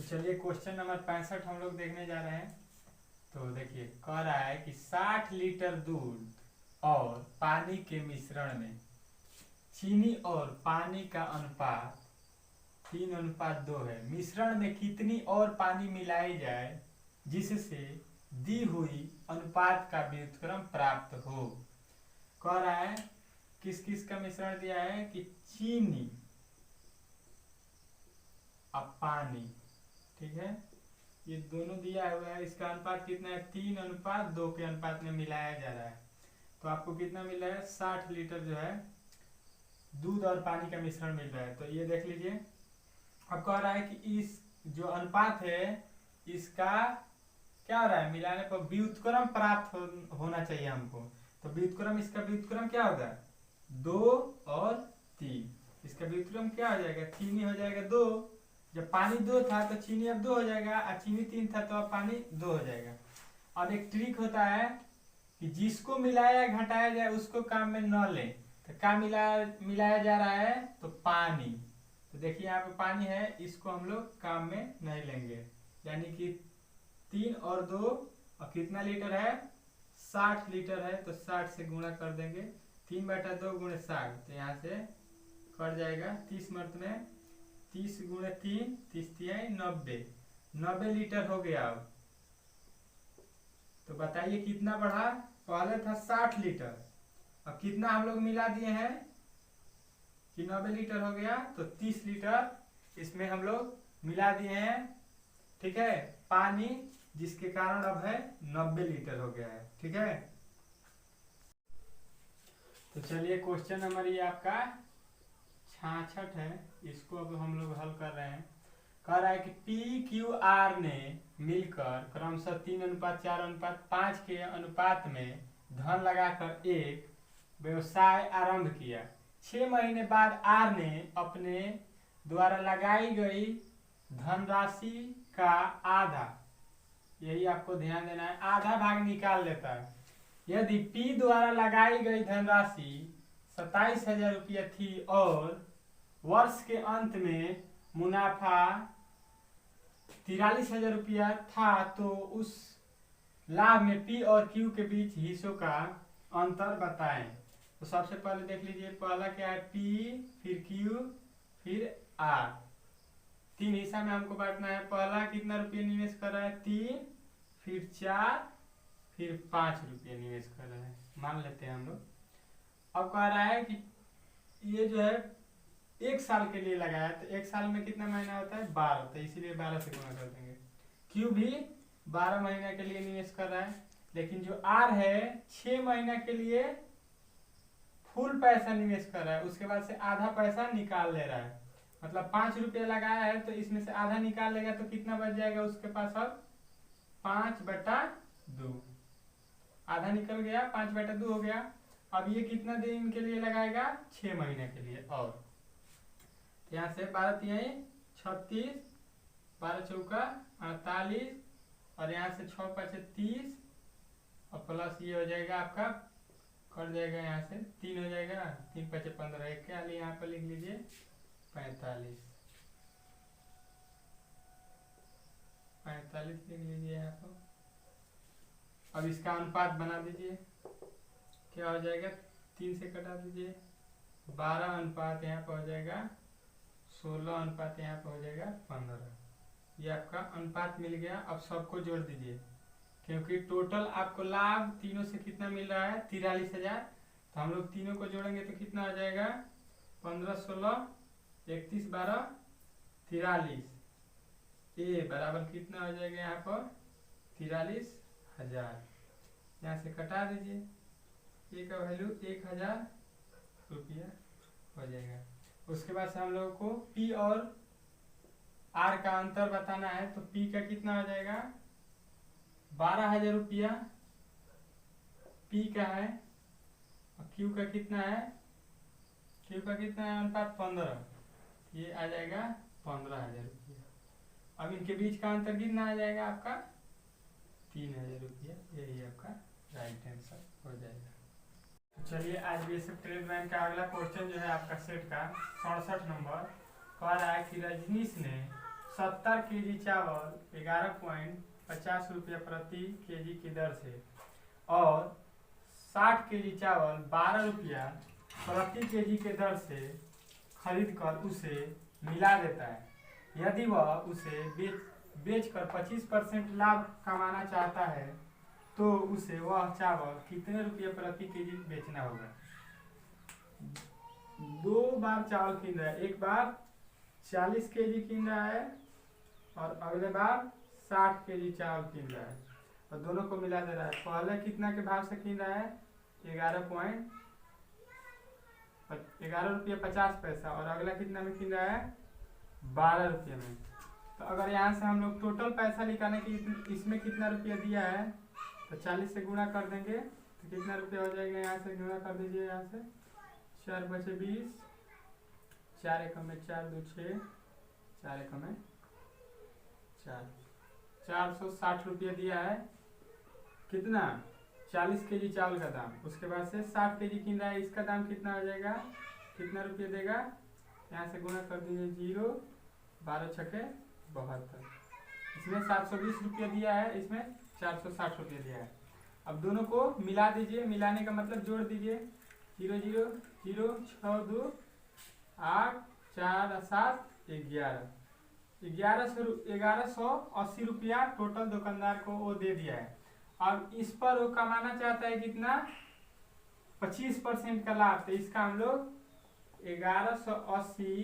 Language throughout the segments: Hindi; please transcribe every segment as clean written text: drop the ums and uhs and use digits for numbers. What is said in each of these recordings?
तो चलिए क्वेश्चन नंबर 65 हम लोग देखने जा रहे हैं। तो देखिए कह रहा है कि 60 लीटर दूध और पानी के मिश्रण में चीनी और पानी का अनुपात 3:2 है। मिश्रण में कितनी और पानी मिलाई जाए जिससे दी हुई अनुपात का व्युत्क्रम प्राप्त हो। कह रहा है किस किस का मिश्रण दिया है कि चीनी और पानी, ठीक है, ये दोनों दिया हुआ है। इसका अनुपात कितना है, 3:2 के अनुपात में मिलाया जा रहा है। तो आपको कितना मिल रहा है, 60 लीटर जो है दूध और पानी का मिश्रण मिल रहा है। तो ये देख लीजिए, अब कह रहा है कि इस जो अनुपात है इसका क्या हो रहा है, मिलाने पर व्युत्क्रम प्राप्त होना चाहिए हमको। तो व्युत्क्रम, इसका व्युत्क्रम क्या होगा, 2 और 3। इसका व्युत्क्रम क्या हो जाएगा, चीनी हो जाएगा 2, जब पानी 2 था तो चीनी अब 2 हो जाएगा, और चीनी 3 था तो अब पानी 2 हो जाएगा। अब एक ट्रिक होता है कि जिसको मिलाया घटाया जाए उसको काम में न लें। तो क्या मिलाया जा रहा है, तो पानी। तो देखिए यहाँ पे पानी है, इसको हम लोग काम में नहीं लेंगे। यानी कि 3 और 2 और कितना लीटर है, 60 लीटर है। तो 60 से गुणा कर देंगे, 3/2 गुणे 60, तो यहाँ से कट जाएगा 30 मर्त में 30 गुणे 3, 30 90 लीटर हो गया। अब तो बताइए कितना बढ़ा, पहले था 60 लीटर, अब कितना हम लोग मिला दिए हैं कि 90 लीटर हो गया। तो 30 लीटर इसमें हम लोग मिला दिए हैं, ठीक है, पानी, जिसके कारण अब है 90 लीटर हो गया है, ठीक है। तो चलिए क्वेश्चन नंबर ये आपका 66 है, इसको अब हम लोग हल कर रहे हैं। कह रहा है कि पी क्यू आर ने मिलकर क्रमशः 3:4:5 के अनुपात में धन लगाकर एक व्यवसाय आरंभ किया। 6 महीने बाद आर ने अपने द्वारा लगाई गई धनराशि का आधा, यही आपको ध्यान देना है, आधा भाग निकाल लेता है। यदि पी द्वारा लगाई गई धनराशि 27,000 रुपया थी और वर्ष के अंत में मुनाफा 43,000 रुपया था, तो उस लाभ में पी और क्यू के बीच हिस्सों का अंतर बताएं। तो सबसे पहले देख लीजिए, पहला क्या है, पी, फिर क्यू, फिर आर। 3 हिस्सा में हमको बांटना है। पहला कितना रुपया निवेश कर रहा है, 3, फिर 4, फिर 5 रुपये निवेश कर रहा है, मान लेते हैं हम लोग। अब कह रहा है कि ये जो है 1 साल के लिए लगाया, तो 1 साल में कितना महीना होता है, 12, तो इसीलिए 12 से गुणा कर देंगे। क्यू भी 12 महीना के लिए निवेश कर रहा है, लेकिन जो आर है 6 महीना के लिए फुल पैसा निवेश कर रहा है, उसके बाद से आधा पैसा निकाल ले रहा है। मतलब 5 रुपया लगाया है तो इसमें से आधा निकाल लेगा, तो कितना बच जाएगा उसके पास, अब 5/2, आधा निकल गया, 5/2 हो गया। अब ये कितना दिन के लिए लगाएगा, 6 महीने के लिए। और यहाँ से 12 तिहाई 36, 12 चौका 48, और यहाँ से 6 5 30, और प्लस ये हो जाएगा आपका, कट जाएगा यहाँ से 3 हो जाएगा, 3 5 15, एक के लिए यहाँ पर लिख लीजिए 45 लिख लीजिए यहाँ पर। अब इसका अनुपात बना दीजिए, क्या हो जाएगा, 3 से कटा दीजिए, 12 अनुपात यहाँ पर हो जाएगा 16, अनुपात यहाँ पर हो जाएगा 15। ये आपका अनुपात मिल गया। अब सबको जोड़ दीजिए, क्योंकि टोटल आपको लाभ तीनों से कितना मिल रहा है, 43,000। तो हम लोग तीनों को जोड़ेंगे तो कितना हो जाएगा, 15 16 31 12 43, ए बराबर कितना हो जाएगा यहाँ पर 43,000। यहाँ से कटा दीजिए, ए का वैल्यू 1,000 रुपया हो जाएगा। उसके बाद से हम लोगों को पी और आर का अंतर बताना है। तो पी का कितना हो जाएगा, 12,000 रुपया पी का है, और क्यू का कितना है, क्यू का कितना है अनुपात 15, ये आ जाएगा 15,000 रुपया। अब इनके बीच का अंतर कितना आ जाएगा आपका, 3,000 रुपया। यही आपका राइट आंसर हो जाएगा। तो चलिए आज बेसिक ट्रेड बैंक का अगला क्वेश्चन जो है आपका सेट का 67 नंबर, कह रहा है कि रजनीश ने 70 केजी चावल 11.50 रुपया प्रति केजी की दर से और 60 केजी चावल 12 रुपया प्रति केजी के दर से खरीद कर उसे मिला देता है। यदि वह उसे बेचकर 25% लाभ कमाना चाहता है तो उसे वह चावल कितने रुपये प्रति केजी बेचना होगा। 2 बार चावल कीन रहा है, एक बार 40 केजी कीन रहा है और अगले बार 60 केजी चावल कीन रहा है और दोनों को मिला दे रहा है। पहले कितना के भाव से कीन रहा है 11 रुपये 50 पैसा और अगला कितना में कीन रहा है 12 रुपये में। तो अगर यहाँ से हम लोग टोटल पैसा निकालें कि इसमें कितना रुपया दिया है तो 40 से गुणा कर देंगे तो कितना रुपया हो जाएगा। यहाँ से गुणा कर दीजिए, यहाँ से 4 बचे 20, 4 एकम में 4 2 6, 4 एकम में 4, 460 रुपया दिया है। कितना 40 केजी चावल का दाम, उसके बाद से 60 केजी कीन रहा है, इसका दाम कितना हो जाएगा, कितना रुपया देगा। यहाँ से गुणा कर दीजिए 0, 12 छके 72, इसमें 720 रुपया दिया है, इसमें 460 रुपया दिया है। अब दोनों को मिला दीजिए, मिलाने का मतलब जोड़ दीजिए 0 0 0 6 2 8 4 7 11, 1180 रुपया टोटल दुकानदार को वो दे दिया है। अब इस पर वो कमाना चाहता है कितना 25% का लाभ। तो इसका हम लोग 1180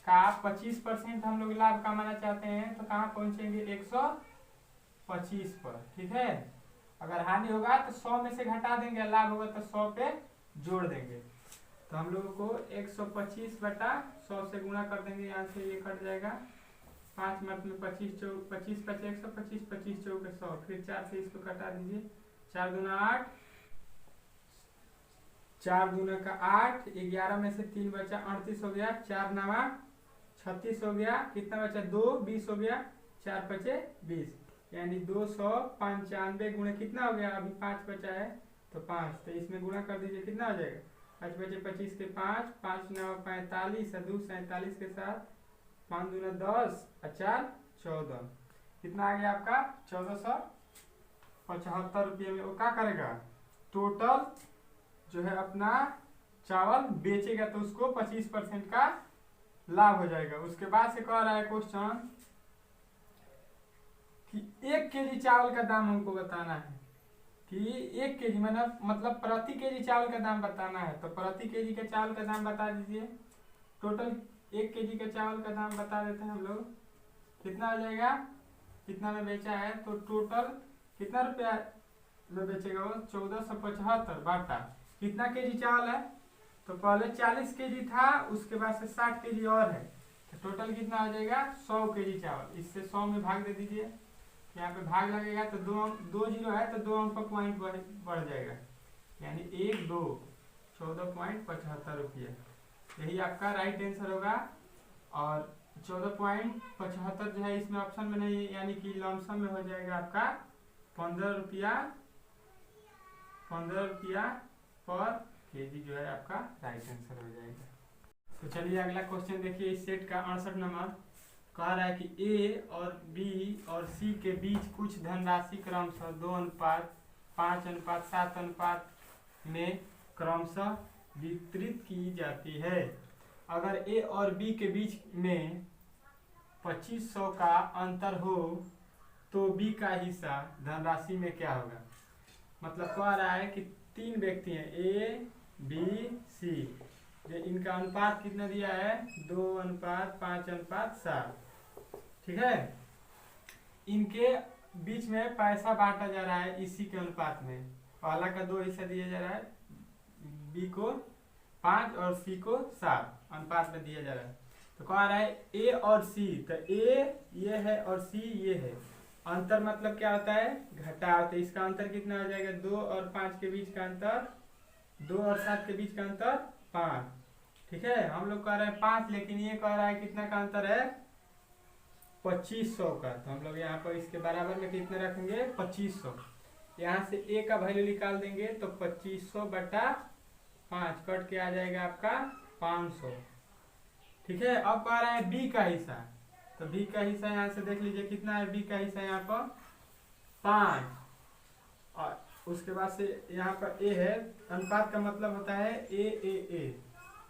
का 25% हम लोग लाभ कमाना चाहते हैं तो कहाँ पहुंचेंगे 125 पर। ठीक है, अगर हानि होगा तो 100 में से घटा देंगे, लाभ होगा तो 100 पे जोड़ देंगे। तो हम लोगों को 125 बटा 100 से गुणा कर देंगे, यहाँ से ये कट जाएगा 5 मत में 25 25 बचे 125, 25 चौके 100, फिर 4 से इसको कटा दीजिए, 4 दूना 8, 4 दूना का 8, 11 में से 3 बचा 38 हो गया, 4 नवा 36 हो गया, कितना बचा 2 20 हो गया, 4 बचे 20, यानी 295 गुणे कितना हो गया, अभी 5 बचा है तो 5, तो इसमें गुणा कर दीजिए कितना हो जाएगा 5 बचे 25 के 5, 5 9 45 और 2 47 के साथ 5 दूना 10 और 4 14, कितना आ गया आपका 1475 रुपये में। वो क्या करेगा टोटल जो है अपना चावल बेचेगा तो उसको 25% का लाभ हो जाएगा। उसके बाद से कह रहा है क्वेश्चन कि 1 केजी चावल का दाम हमको बताना है कि 1 केजी मतलब प्रति केजी चावल का दाम बताना है। तो प्रति केजी के चावल का दाम बता दीजिए। टोटल 1 केजी के चावल का दाम बता देते हैं हम लोग, कितना हो जाएगा, कितना में बेचा है तो टोटल कितना रुपया में बेचेगा वो 1475 बाटा कितना केजी चावल है, तो पहले 40 केजी था, उसके बाद से 60 केजी और है, तो टोटल कितना हो जाएगा 100 केजी चावल। इससे 100 में भाग दे दीजिए, यहाँ पे भाग लगेगा तो 2 जीरो है तो 2 अंक का पॉइंट बढ़ जाएगा, यानी 1 2 14.75 रुपया, यही आपका राइट आंसर होगा। और 14.75 जो है इसमें ऑप्शन में नहीं, यानी कि लमसम में हो जाएगा आपका 15 रुपया पर केजी जो है आपका राइट आंसर हो जाएगा। तो चलिए अगला क्वेश्चन देखिए, इस सेट का 68 नंबर कह रहा है कि ए और बी और सी के बीच कुछ धनराशि क्रमशः 2 अनुपात 5 अनुपात 7 अनुपात में क्रमशः वितरित की जाती है। अगर ए और बी के बीच में 2500 का अंतर हो तो बी का हिस्सा धनराशि में क्या होगा। मतलब कह रहा है कि 3 व्यक्ति हैं ए बी सी, इनका अनुपात कितना दिया है 2 अनुपात 5 अनुपात 7, ठीक है। इनके बीच में पैसा बांटा जा रहा है इसी के अनुपात में, पहला का 2 हिस्सा दिया जा रहा है, बी को 5 और सी को 7 अनुपात में दिया जा रहा है। तो कह रहा है ए और सी, तो ए ये है और सी ये है, अंतर मतलब क्या होता है घटाव, तो इसका अंतर कितना हो जाएगा 2 और 5 के बीच का अंतर, 2 और 7 के बीच का अंतर 5, ठीक है। हम लोग कह रहे हैं 5, लेकिन ये कह रहा है कितना का अंतर है 2500 का, तो हम लोग यहाँ पर इसके बराबर में कितने रखेंगे 2500, यहाँ से ए का वैल्यू निकाल देंगे तो 2500 बटा 5 कट के आ जाएगा आपका 500, ठीक है। अब कह रहा है बी का हिस्सा, तो बी का हिस्सा यहाँ से देख लीजिए कितना है, बी का हिस्सा यहाँ पर 5, और उसके बाद से यहाँ पर ए है। अनुपात का मतलब होता है ए,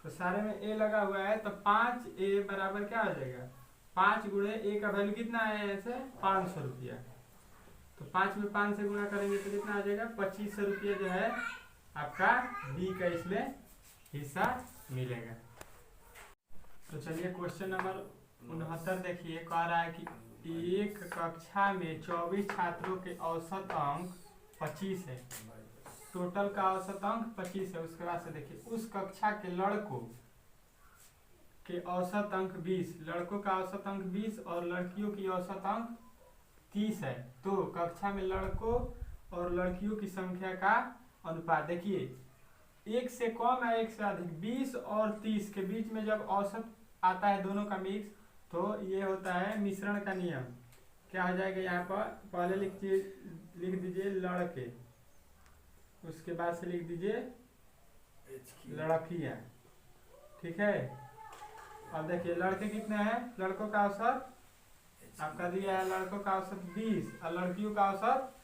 तो सारे में ए लगा हुआ है, तो 5a बराबर क्या हो जाएगा, 5 गुणे ए का वैल्यू कितना है ऐसे 500 रुपया। तो 5 में 5 से गुणा करेंगे तो कितना आ जाएगा 2500 रुपया जो है आपका बी का इसमें हिस्सा मिलेगा। तो चलिए क्वेश्चन नंबर 69 देखिए, कह रहा है कि एक कक्षा में 24 छात्रों के औसत अंक 25 है, टोटल का औसत अंक 25 है। उसके बाद से देखिए उस कक्षा के लड़कों के औसत अंक 20, लड़कों का औसत अंक 20 और लड़कियों की औसत अंक 30 है। तो कक्षा में लड़कों और लड़कियों की संख्या का अनुपात देखिए, एक से कम या एक से अधिक, 20 और 30 के बीच में जब औसत आता है दोनों का मिक्स, तो ये होता है मिश्रण का नियम। क्या हो जाएगा यहाँ पर, पहले लिख दीजिए लड़के, उसके बाद से लिख दीजिए लड़कियां, ठीक है। अब देखिए लड़के कितने हैं, लड़कों का औसत आपका दिया है, लड़कों का औसत 20 और लड़कियों का औसत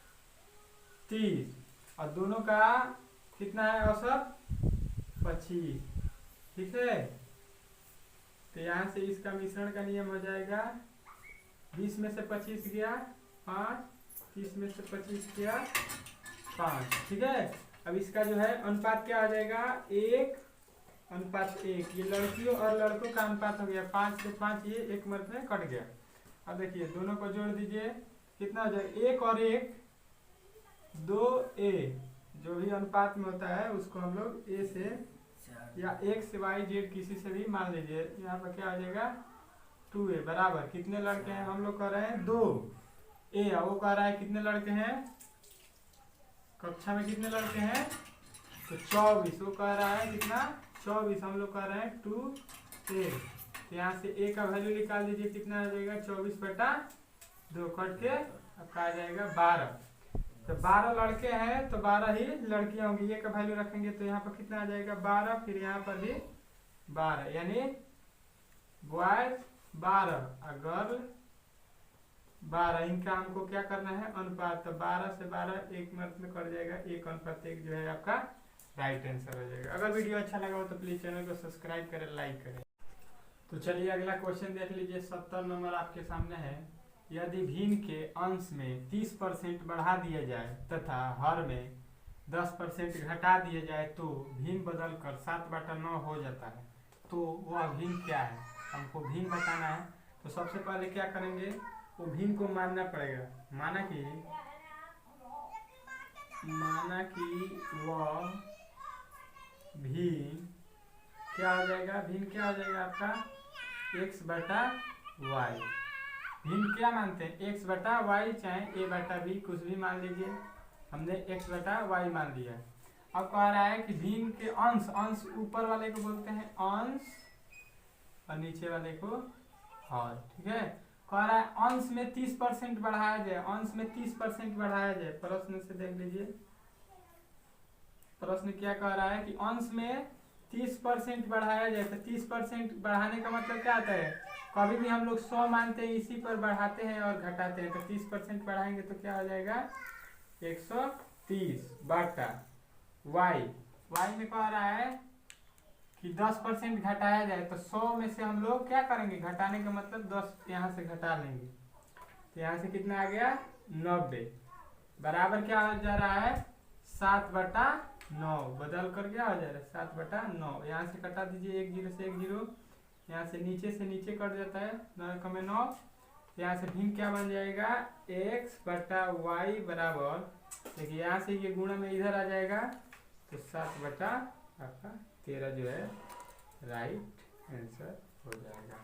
30, और दोनों का कितना है औसत 25, ठीक है। तो यहाँ से इसका मिश्रण का नियम हो जाएगा, 20 में से 25 गया 5, 30 में से 25 गया 5, ठीक है। अब इसका जो है अनुपात क्या आ जाएगा 1:1, ये लड़कियों और लड़कों का अनुपात हो गया 5 से 5, ये एक मर्द में कट गया। अब देखिए दोनों को जोड़ दीजिए, कितना हो जाएगा 1 और 1 2a, जो भी अनुपात में होता है उसको हम लोग a से या x से y z किसी से भी मान लीजिए। यहाँ पर क्या आ जाएगा 2a बराबर कितने लड़के हैं, हम लोग कह रहे हैं 2a, वो कह रहा है कितने लड़के हैं, कक्षा में कितने लड़के हैं तो 24, वो कह रहा है कितना 24, हम लोग कह रहे हैं 2a। तो यहाँ से a का वैल्यू निकाल दीजिए, कितना आ जाएगा 24/2, कट के आपका आ जाएगा 12। तो 12 लड़के हैं तो 12 ही लड़कियां होंगी, ये का वैल्यू रखेंगे तो यहाँ पर कितना आ जाएगा 12, फिर यहाँ पर भी 12, यानी बॉयज 12 और गर्ल 12। इनका हमको क्या करना है अनुपात, तो 12 से 12 एक मर्द में कट जाएगा, 1:1 जो है आपका राइट आंसर हो जाएगा। अगर वीडियो अच्छा लगा हो तो प्लीज चैनल को सब्सक्राइब करें, लाइक करें। तो चलिए अगला क्वेश्चन देख लीजिए, 70 नंबर आपके सामने है। यदि भिन्न के अंश में 30% बढ़ा दिया जाए तथा हर में 10% घटा दिया जाए तो भिन्न बदलकर 7/9 हो जाता है, तो वह भिन्न क्या है, हमको भिन्न बताना है। तो सबसे पहले क्या करेंगे, वो भिन्न को मानना पड़ेगा, माना कि वह भिन्न क्या हो जाएगा, भिन्न क्या हो जाएगा आपका x/y। भिन्न क्या मानते हैं x/y, चाहे a/b कुछ भी मान लीजिए, हमने x/y मान लिया। अब कह रहा है कि भिन्न के अंश ऊपर वाले को बोलते हैं अंश और नीचे वाले को हर, ठीक है। कह रहा है अंश में 30% बढ़ाया जाए, अंश में 30% बढ़ाया जाए। प्रश्न से देख लीजिए, प्रश्न क्या कह रहा है कि अंश में 30% बढ़ाया जाए। तो 30% बढ़ाने का मतलब क्या आता है, कभी भी हम लोग 100 मानते हैं, इसी पर बढ़ाते हैं और घटाते हैं। तो 30% बढ़ाएंगे तो क्या हो जाएगा 130/y। y में कह रहा है कि 10% घटाया जाए, तो 100 में से हम लोग क्या करेंगे, घटाने का मतलब 10 यहाँ से घटा लेंगे। तो यहाँ से कितना आ गया 90, बराबर क्या हो जा रहा है 7/9, बदल कर क्या हो जा रहा है 7/9। यहाँ से कटा दीजिए, 1 0 से 1 0, यहाँ से नीचे कट जाता है, 9 यहाँ से भिन्न क्या बन जाएगा x/y बराबर, देखिए यहाँ से ये गुणा में इधर आ जाएगा, तो 7/13 जो है राइट आंसर हो जाएगा।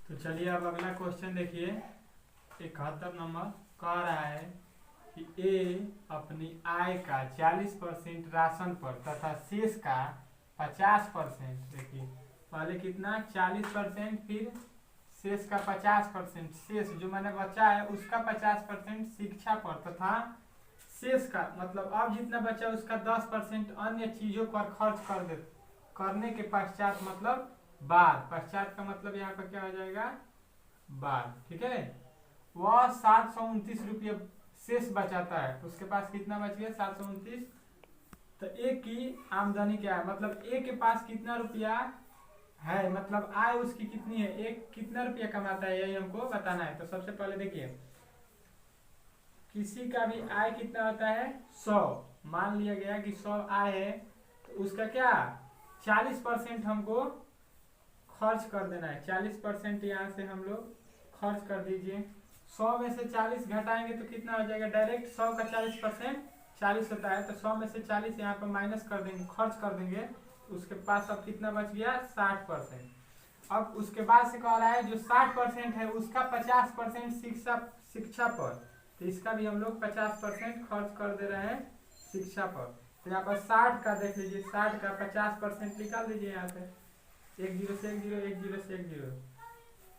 तो चलिए अब अगला क्वेश्चन देखिए, 71 नंबर कह रहा है कि ए अपनी आय का 40% राशन पर तथा शेष का 50%, देखिए पहले कितना 40%, फिर शेष का 50%, शेष जो मैंने बचा है उसका 50% शिक्षा पर तथा शेष का मतलब अब जितना बचा उसका 10% अन्य चीजों पर खर्च करने के पश्चात, मतलब बाद, पश्चात का मतलब यहाँ पर क्या हो जाएगा बाद, ठीक है, वह 729 रुपये शेष बचाता है। उसके पास कितना बच गया? 729। तो ए की आमदनी क्या है, मतलब ए के पास कितना रुपया है, मतलब आय उसकी कितनी है, एक कितना रुपया कमाता है, यही हमको बताना है। तो सबसे पहले देखिए, किसी का भी आय कितना होता है? 100। मान लिया गया कि 100 आय है, तो उसका क्या 40% हमको खर्च कर देना है। 40% यहाँ से हम लोग खर्च कर दीजिए। 100 में से 40 घटाएंगे तो कितना हो जाएगा? डायरेक्ट 100 का 40% 40 होता है, तो 100 में से 40 यहाँ पर माइनस कर देंगे, खर्च कर देंगे। उसके पास अब कितना बच गया? 60%। अब उसके बाद से कह रहा है जो 60% है उसका 50% शिक्षा पर, तो इसका भी हम लोग 50% खर्च कर दे रहे हैं शिक्षा पर। तो यहाँ पर 60 का देख लीजिए, 60 का 50% निकाल दीजिए यहाँ से, 1 0 से 1 0, 1 0 से 1 0,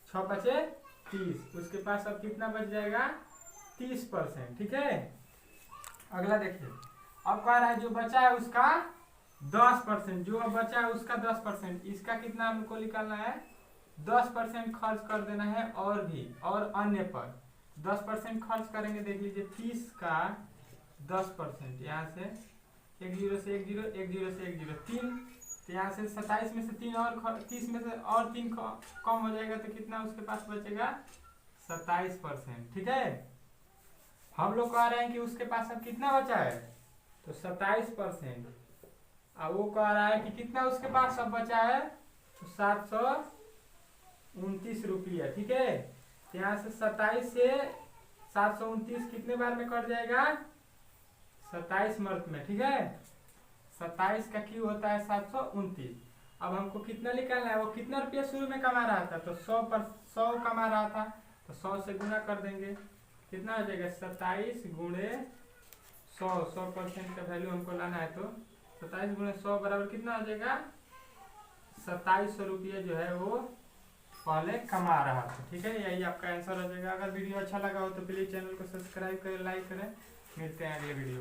6 बचे 30। उसके पास अब कितना बच जाएगा? 30%, ठीक है। अगला देखिए, अब कह रहा है जो बचा है उसका 10%, जो अब बचा है उसका 10%, इसका कितना हमको निकालना है? 10% खर्च कर देना है और भी, और अन्य पर 10% खर्च करेंगे। देख लीजिए 30 का 10%, यहाँ से 1 0 से 1 0, 1 0 से 1 0, 3, तो यहाँ से 27 में से 3 और 30 में से और 3 कम हो जाएगा, तो कितना उसके पास बचेगा? 27%, ठीक है। हम लोग कह रहे हैं कि उसके पास अब कितना बचा है, तो 27%। अब वो कह रहा है कि कितना उसके पास अब बचा है, तो 729 रुपया, ठीक है। तो यहाँ से 27 से 729 कितने बार में कट जाएगा? 27 मर्त में, ठीक है। 27 का क्यू होता है 729। अब हमको कितना निकालना है? वो कितना रुपया शुरू में कमा रहा था, तो 100 कमा रहा था, तो 100 से गुना कर देंगे, कितना हो जाएगा? 27 गुणे 100, 100% का वैल्यू हमको लाना है, तो 27 गुणे 100 बराबर कितना हो जाएगा? 2700 रुपये जो है वो पहले कमा रहा था, ठीक है। यही आपका आंसर हो जाएगा। अगर वीडियो अच्छा लगा हो तो प्लीज़ चैनल को सब्सक्राइब करें, लाइक करें। मिलते हैं अगले वीडियो।